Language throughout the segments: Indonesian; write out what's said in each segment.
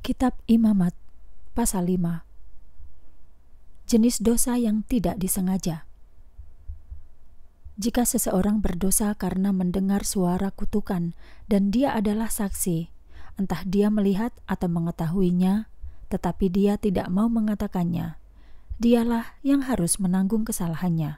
Kitab Imamat, pasal 5. Jenis dosa yang tidak disengaja. Jika seseorang berdosa karena mendengar suara kutukan dan dia adalah saksi, entah dia melihat atau mengetahuinya, tetapi dia tidak mau mengatakannya, dialah yang harus menanggung kesalahannya.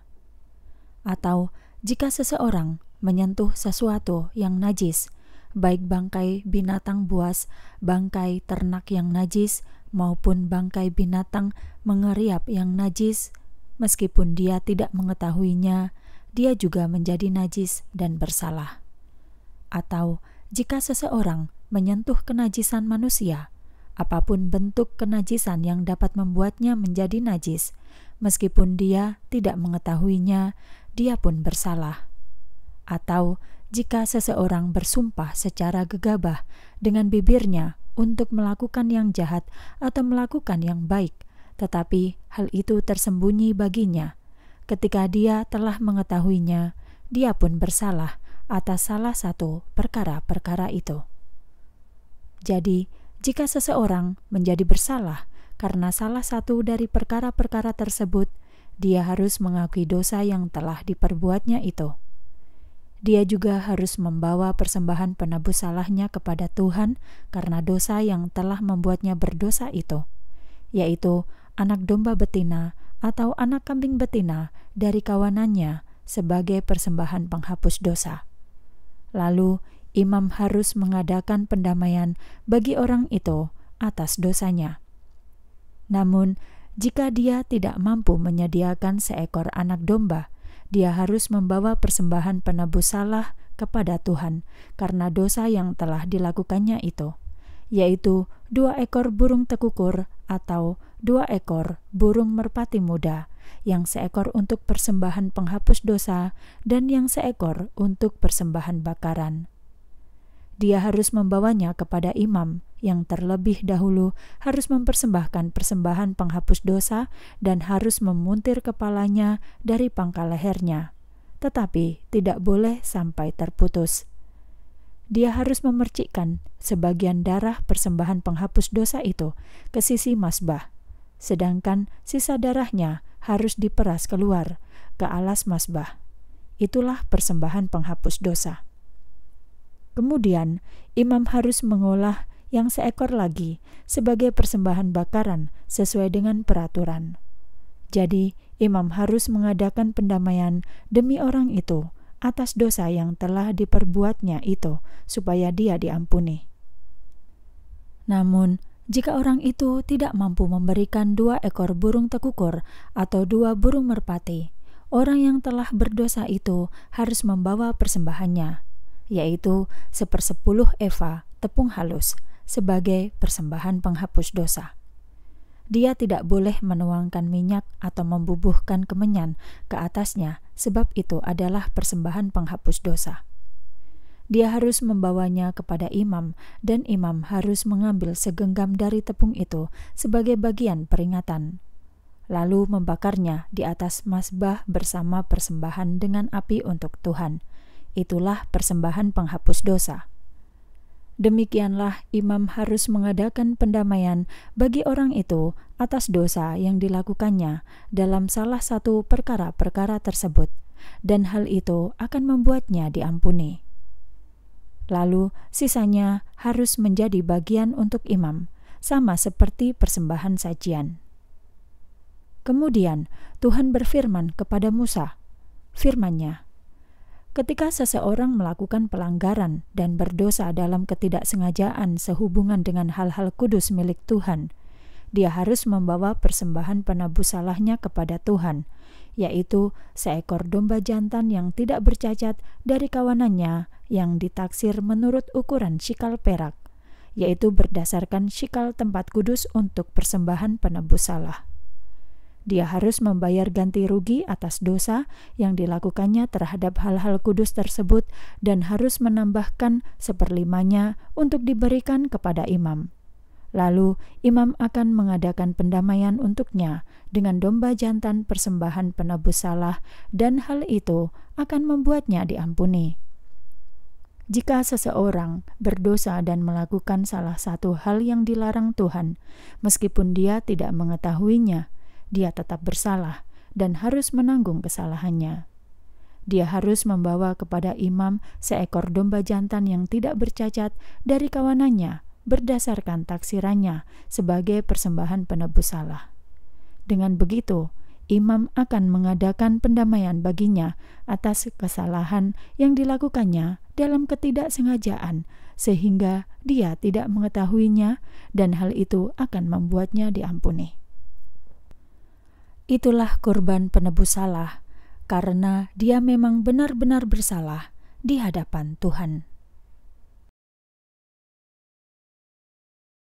Atau jika seseorang menyentuh sesuatu yang najis, baik bangkai binatang buas, bangkai ternak yang najis, maupun bangkai binatang mengeriap yang najis, meskipun dia tidak mengetahuinya, dia juga menjadi najis dan bersalah. Atau jika seseorang menyentuh kenajisan manusia, apapun bentuk kenajisan yang dapat membuatnya menjadi najis, meskipun dia tidak mengetahuinya, dia pun bersalah. Atau jika seseorang bersumpah secara gegabah dengan bibirnya untuk melakukan yang jahat atau melakukan yang baik, tetapi hal itu tersembunyi baginya, ketika dia telah mengetahuinya, dia pun bersalah atas salah satu perkara-perkara itu. Jadi, jika seseorang menjadi bersalah karena salah satu dari perkara-perkara tersebut, dia harus mengakui dosa yang telah diperbuatnya itu. Dia juga harus membawa persembahan penebus salahnya kepada Tuhan karena dosa yang telah membuatnya berdosa itu, yaitu anak domba betina atau anak kambing betina dari kawanannya sebagai persembahan penghapus dosa. Lalu imam harus mengadakan pendamaian bagi orang itu atas dosanya. Namun, jika dia tidak mampu menyediakan seekor anak domba, dia harus membawa persembahan penebus salah kepada Tuhan karena dosa yang telah dilakukannya itu, yaitu 2 ekor burung tekukur atau 2 ekor burung merpati muda, yang seekor untuk persembahan penghapus dosa dan yang seekor untuk persembahan bakaran. Dia harus membawanya kepada imam yang terlebih dahulu harus mempersembahkan persembahan penghapus dosa dan harus memuntir kepalanya dari pangkal lehernya, tetapi tidak boleh sampai terputus. Dia harus memercikkan sebagian darah persembahan penghapus dosa itu ke sisi mazbah, sedangkan sisa darahnya harus diperas keluar ke alas mazbah. Itulah persembahan penghapus dosa. Kemudian, imam harus mengolah yang seekor lagi sebagai persembahan bakaran sesuai dengan peraturan. Jadi, imam harus mengadakan pendamaian demi orang itu atas dosa yang telah diperbuatnya itu, supaya dia diampuni. Namun, jika orang itu tidak mampu memberikan 2 ekor burung tekukur atau 2 burung merpati, orang yang telah berdosa itu harus membawa persembahannya, yaitu 1/10 eva tepung halus sebagai persembahan penghapus dosa. Dia tidak boleh menuangkan minyak atau membubuhkan kemenyan ke atasnya, sebab itu adalah persembahan penghapus dosa. Dia harus membawanya kepada imam, dan imam harus mengambil segenggam dari tepung itu sebagai bagian peringatan, lalu membakarnya di atas mazbah bersama persembahan dengan api untuk Tuhan. Itulah persembahan penghapus dosa. Demikianlah imam harus mengadakan pendamaian bagi orang itu atas dosa yang dilakukannya dalam salah satu perkara-perkara tersebut, dan hal itu akan membuatnya diampuni. Lalu sisanya harus menjadi bagian untuk imam, sama seperti persembahan sajian. Kemudian Tuhan berfirman kepada Musa, firman-Nya, ketika seseorang melakukan pelanggaran dan berdosa dalam ketidaksengajaan sehubungan dengan hal-hal kudus milik Tuhan, dia harus membawa persembahan penebus salahnya kepada Tuhan, yaitu seekor domba jantan yang tidak bercacat dari kawanannya yang ditaksir menurut ukuran shikal perak, yaitu berdasarkan shikal tempat kudus untuk persembahan penebus salah. Dia harus membayar ganti rugi atas dosa yang dilakukannya terhadap hal-hal kudus tersebut dan harus menambahkan 1/5-nya untuk diberikan kepada imam. Lalu imam akan mengadakan pendamaian untuknya dengan domba jantan persembahan penebus salah, dan hal itu akan membuatnya diampuni. Jika seseorang berdosa dan melakukan salah satu hal yang dilarang Tuhan, meskipun dia tidak mengetahuinya, dia tetap bersalah dan harus menanggung kesalahannya. Dia harus membawa kepada imam seekor domba jantan yang tidak bercacat dari kawanannya berdasarkan taksirannya sebagai persembahan penebus salah. Dengan begitu, imam akan mengadakan pendamaian baginya atas kesalahan yang dilakukannya dalam ketidaksengajaan, sehingga dia tidak mengetahuinya dan hal itu akan membuatnya diampuni. Itulah kurban penebus salah, karena dia memang benar-benar bersalah di hadapan Tuhan.